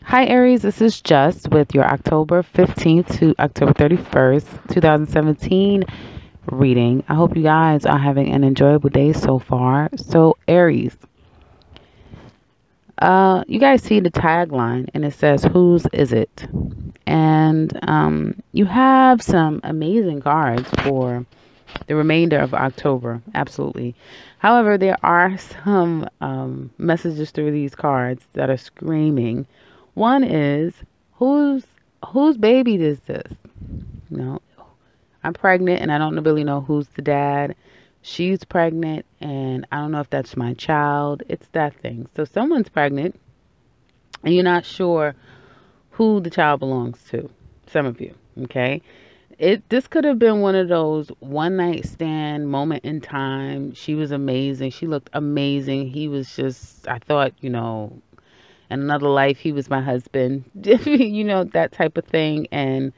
Hi, Aries. This is Just with your October 15th to October 31st, 2017 reading. I hope you guys are having an enjoyable day so far. So, Aries, you guys see the tagline and it says, "Whose is it?" And you have some amazing cards for the remainder of October. Absolutely. However, there are some messages through these cards that are screaming. One is, whose whose baby is this? You know, I'm pregnant and I don't really know who's the dad. She's pregnant and I don't know if that's my child. It's that thing. So someone's pregnant and you're not sure who the child belongs to. Some of you, okay? This could have been one of those one night stand moment in time. She was amazing. She looked amazing. He was just, I thought, in another life he was my husband. That type of thing. And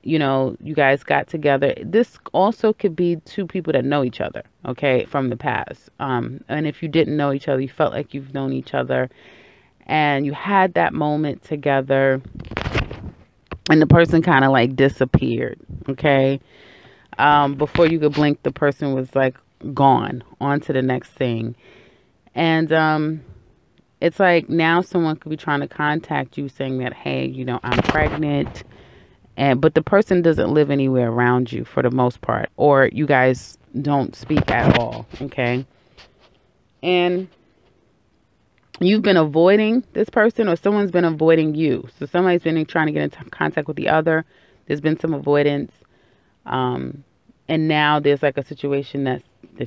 you guys got together. This also could be two people that know each other, okay, from the past. And if you didn't know each other, you felt like you've known each other and you had that moment together and the person kind of like disappeared, okay? Before you could blink, the person was like gone on to the next thing. And it's like now someone could be trying to contact you saying that, hey, I'm pregnant. But the person doesn't live anywhere around you for the most part, or you guys don't speak at all, okay? And you've been avoiding this person or someone's been avoiding you. So somebody's been trying to get in contact with the other. There's been some avoidance. Um, and now there's like a situation that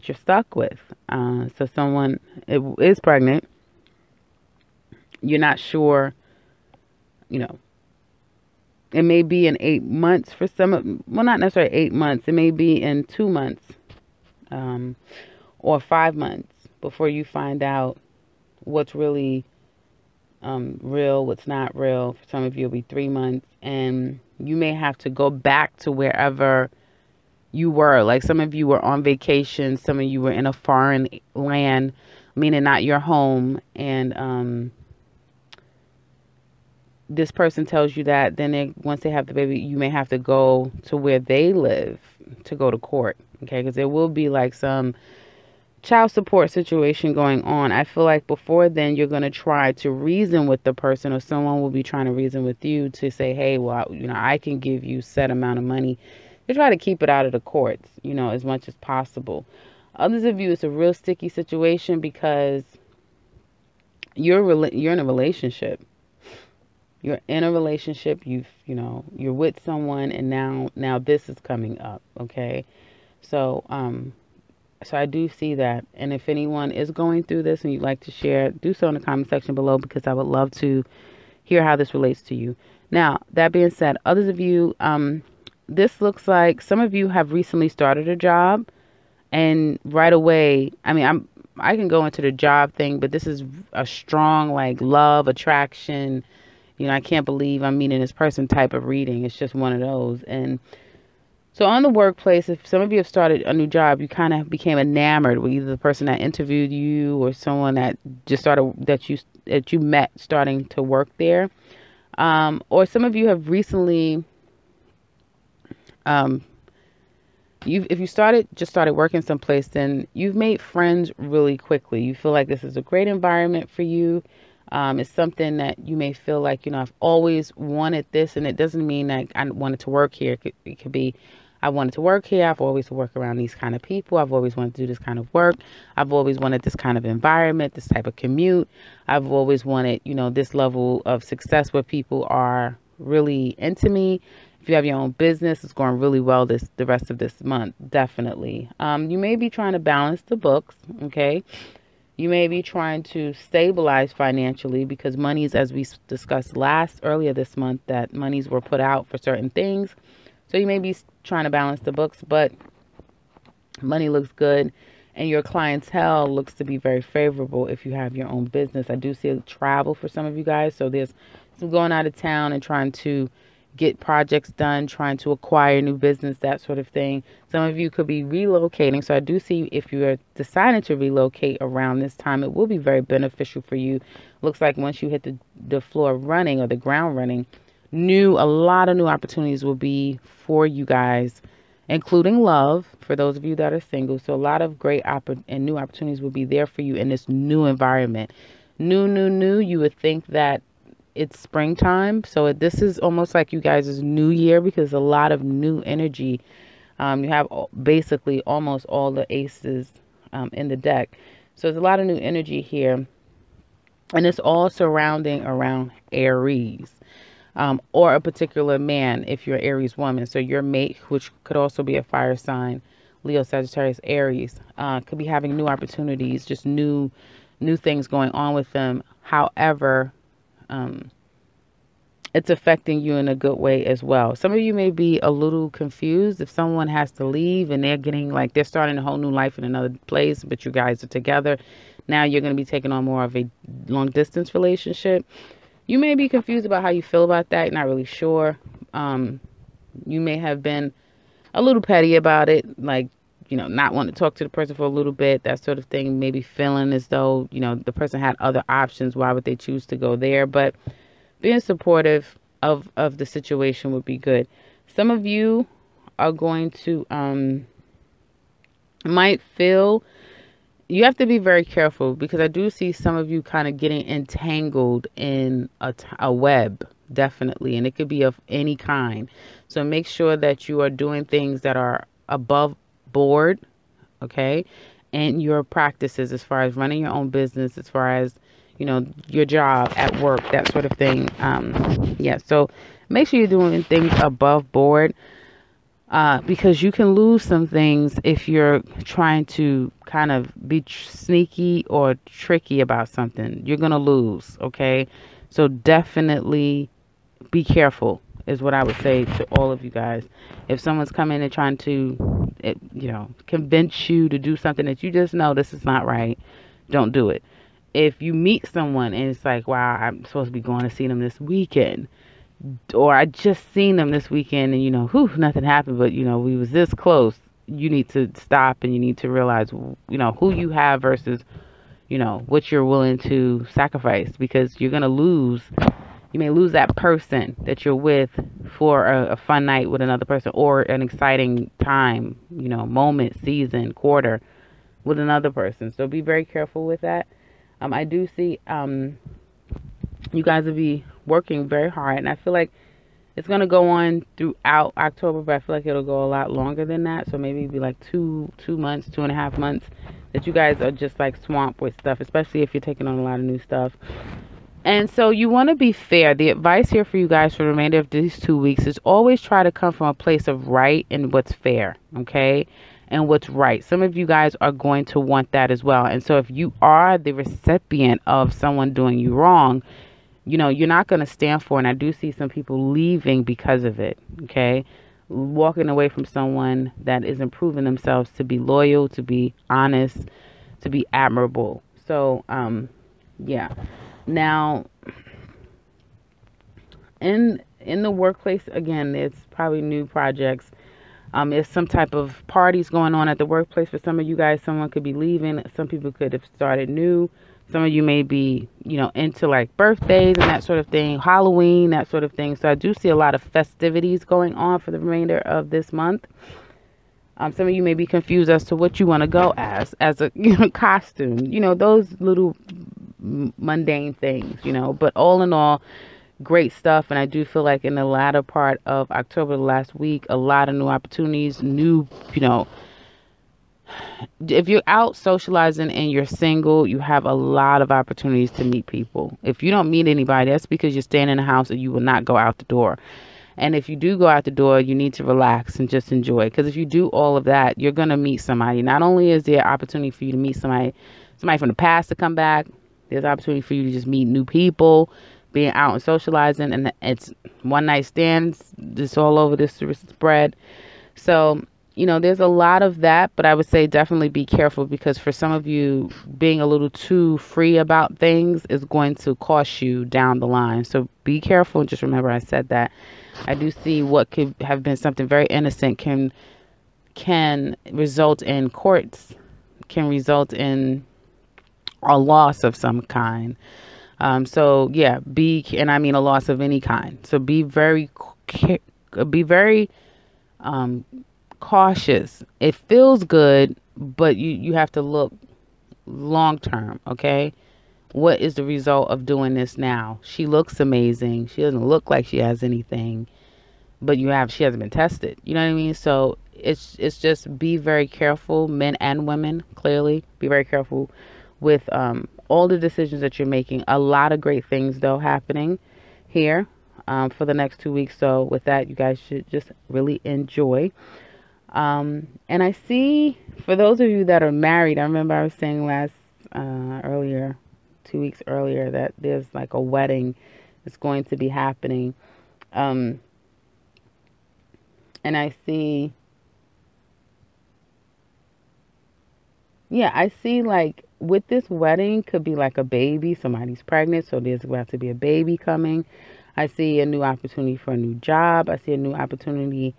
you're stuck with. So someone is pregnant. You're not sure, you know, it may be in 8 months for some, well, not necessarily 8 months. It may be in 2 months, um, or 5 months before you find out what's really real, what's not real. For some of you, it'll be 3 months, and you may have to go back to wherever you were. Like some of you were on vacation, some of you were in a foreign land, meaning not your home, and this person tells you that, then once they have the baby, you may have to go to where they live to go to court, okay? Because there will be like some child support situation going on. I feel like before then, you're going to try to reason with the person, or someone will be trying to reason with you to say, hey, well, I can give you set amount of money. They try to keep it out of the courts, as much as possible. Others of you, it's a real sticky situation because you're in a relationship. You're in a relationship. You're with someone, and now this is coming up. Okay, so so I do see that. And if anyone is going through this and you'd like to share, do so in the comment section below because I would love to hear how this relates to you. Now, that being said, others of you, this looks like some of you have recently started a job and right away, I can go into the job thing, but this is a strong like love, attraction. I can't believe I'm meeting this person type of reading. It's just one of those. And so on the workplace, if some of you have started a new job, you kind of became enamored with either the person that interviewed you or someone that just started that you met starting to work there. Or some of you have recently, um, if you started working someplace, then you've made friends really quickly. You feel like this is a great environment for you. It's something that you may feel like, I've always wanted this, and it doesn't mean that I wanted to work here. It could be, I wanted to work here. I've always worked around these kind of people. I've always wanted to do this kind of work. I've always wanted this kind of environment, this type of commute. I've always wanted, this level of success where people are really into me. If you have your own business, it's going really well the rest of this month, definitely. You may be trying to balance the books, okay? You may be trying to stabilize financially because monies, as we discussed earlier this month, that monies were put out for certain things. So you may be trying to balance the books, but money looks good and your clientele looks to be very favorable if you have your own business. I do see travel for some of you guys. So there's some going out of town and trying to get projects done, trying to acquire new business, that sort of thing. Some of you could be relocating. So I do see if you are deciding to relocate around this time, it will be very beneficial for you. Looks like once you hit the floor running or the ground running, a lot of new opportunities will be for you guys, including love for those of you that are single. So a lot of great and new opportunities will be there for you in this new environment. New. You would think that it's springtime. So this is almost like you guys' new year because a lot of new energy. You have basically almost all the aces in the deck. So there's a lot of new energy here. And it's all surrounding around Aries. Or a particular man if you're Aries woman. So your mate, which could also be a fire sign, Leo, Sagittarius, Aries, could be having new opportunities, just new things going on with them. However, it's affecting you in a good way as well. Some of you may be a little confused if someone has to leave and they're starting a whole new life in another place, but you guys are together. Now you're going to be taking on more of a long distance relationship. You may be confused about how you feel about that. You're not really sure. You may have been a little petty about it, like, not wanting to talk to the person for a little bit, that sort of thing. Maybe feeling as though, the person had other options. Why would they choose to go there? But being supportive of the situation would be good. Some of you are going to, might feel, you have to be very careful because I do see some of you kind of getting entangled in a web, definitely. And it could be of any kind. So make sure that you are doing things that are above board, okay? And your practices as far as running your own business, as far as, your job at work, that sort of thing. Yeah, so make sure you're doing things above board. Because you can lose some things if you're trying to kind of be sneaky or tricky about something. You're going to lose, okay? So definitely be careful is what I would say to all of you guys. If someone's coming and trying to, convince you to do something that you just know this is not right, don't do it. If you meet someone and it's like, wow, I'm supposed to be going to see them this weekend, or I just seen them this weekend and, nothing happened, but, we was this close. You need to stop and you need to realize, who you have versus, what you're willing to sacrifice, because you're going to lose. You may lose that person that you're with for a fun night with another person or an exciting time, moment, season, quarter with another person. So be very careful with that. I do see, you guys will be working very hard, and I feel like it's going to go on throughout October, but I feel like it'll go a lot longer than that. So maybe it'll be like 2 months, 2.5 months that you guys are just like swamped with stuff, especially if you're taking on a lot of new stuff. And so you want to be fair. The advice here for you guys for the remainder of these 2 weeks is always try to come from a place of right and what's fair, okay? And what's right. Some of you guys are going to want that as well. And so if you are the recipient of someone doing you wrong, you're not going to stand for it. And I do see some people leaving because of it, okay? Walking away from someone that is improving themselves to be loyal, to be honest, to be admirable. So, yeah. Now, in the workplace, again, it's probably new projects. There's some type of parties going on at the workplace for some of you guys. Someone could be leaving. Some people could have started new. Some of you may be, into like birthdays and that sort of thing, Halloween, that sort of thing. So I do see a lot of festivities going on for the remainder of this month. Some of you may be confused as to what you want to go as a costume, those little mundane things, but all in all, great stuff. And I do feel like in the latter part of October, last week, a lot of new opportunities, if you're out socializing and you're single, you have a lot of opportunities to meet people. If you don't meet anybody, that's because you're staying in the house and you will not go out the door. And if you do go out the door, you need to relax and just enjoy. Because if you do all of that, you're going to meet somebody. Not only is there opportunity for you to meet somebody from the past to come back, there's opportunity for you to just meet new people, being out and socializing. And it's one night stands. It's all over this spread. So there's a lot of that, but I would say definitely be careful, because for some of you, being a little too free about things is going to cost you down the line. So be careful, and just remember I said that. I do see what could have been something very innocent can result in courts, can result in a loss of some kind. So yeah, and I mean a loss of any kind. So be very um, cautious. It feels good, but you have to look long term. Okay, what is the result of doing this now? She looks amazing. She doesn't look like she has anything, but she hasn't been tested. You know what I mean? So it's just be very careful, men and women. Clearly, be very careful with all the decisions that you're making. A lot of great things though happening here for the next 2 weeks. So with that, you guys should just really enjoy. And I see, for those of you that are married, I remember I was saying earlier, 2 weeks earlier, that there's like a wedding that's going to be happening. Um, and I see, yeah, I see like with this wedding could be like a baby. Somebody's pregnant, so there's about to be a baby coming. I see a new opportunity for a new job. I see a new opportunity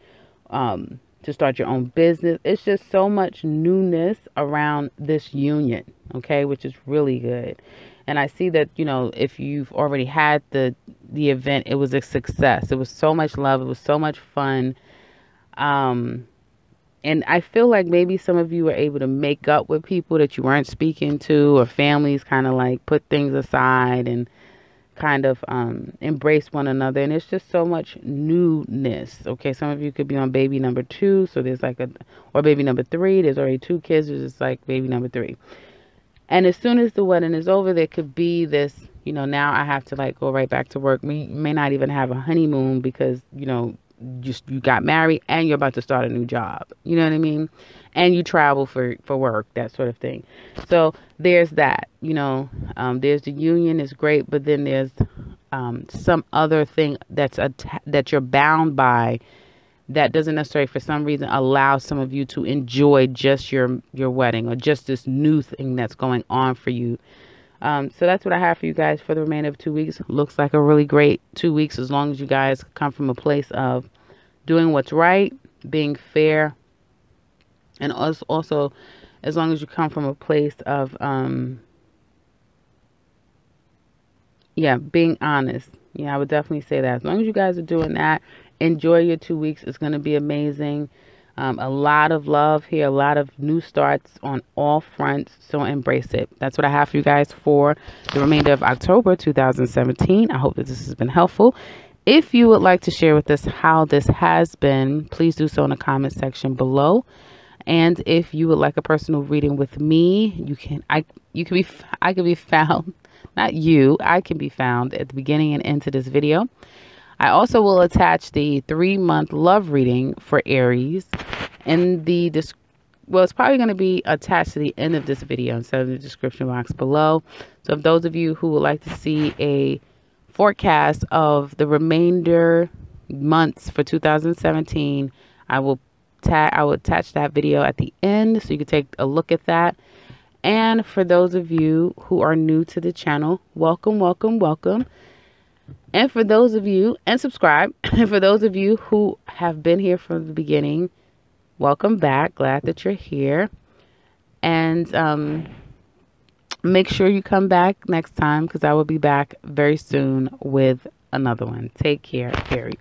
to start your own business. It's just so much newness around this union, okay, which is really good. And I see that, if you've already had the event, it was a success. It was so much love. It was so much fun. Um, and I feel like maybe some of you were able to make up with people that you weren't speaking to, or families kind of like put things aside and kind of embrace one another. And it's just so much newness. Okay, some of you could be on baby number 2, so there's like or baby number 3. There's already 2 kids. There's just like baby number 3. And as soon as the wedding is over, there could be this, now I have to like go right back to work. We may not even have a honeymoon, because, just you got married and you're about to start a new job. You know what I mean? And you travel for work, that sort of thing. So there's that, there's the union is great, but then there's some other thing that you're bound by, that doesn't necessarily, for some reason, allow some of you to enjoy just your wedding, or just this new thing that's going on for you. So that's what I have for you guys for the remainder of 2 weeks. Looks like a really great 2 weeks, as long as you guys come from a place of doing what's right, being fair, and also as long as you come from a place of being honest. Yeah, I would definitely say that. As long as you guys are doing that, enjoy your 2 weeks. It's going to be amazing. A lot of love here, a lot of new starts on all fronts. So embrace it. That's what I have for you guys for the remainder of October 2017. I hope that this has been helpful. If you would like to share with us how this has been, please do so in the comment section below. And if you would like a personal reading with me, I can be found, not you, I can be found at the beginning and end of this video. I also will attach the 3-month love reading for Aries in the it's probably going to be attached to the end of this video instead of the description box below. So if those of you who would like to see a forecast of the remainder months for 2017, I will attach that video at the end, so you can take a look at that. And for those of you who are new to the channel, welcome, welcome, welcome. And for those of you, and subscribe, and for those of you who have been here from the beginning, welcome back. Glad that you're here. And make sure you come back next time, because I will be back very soon with another one. Take care, Aries.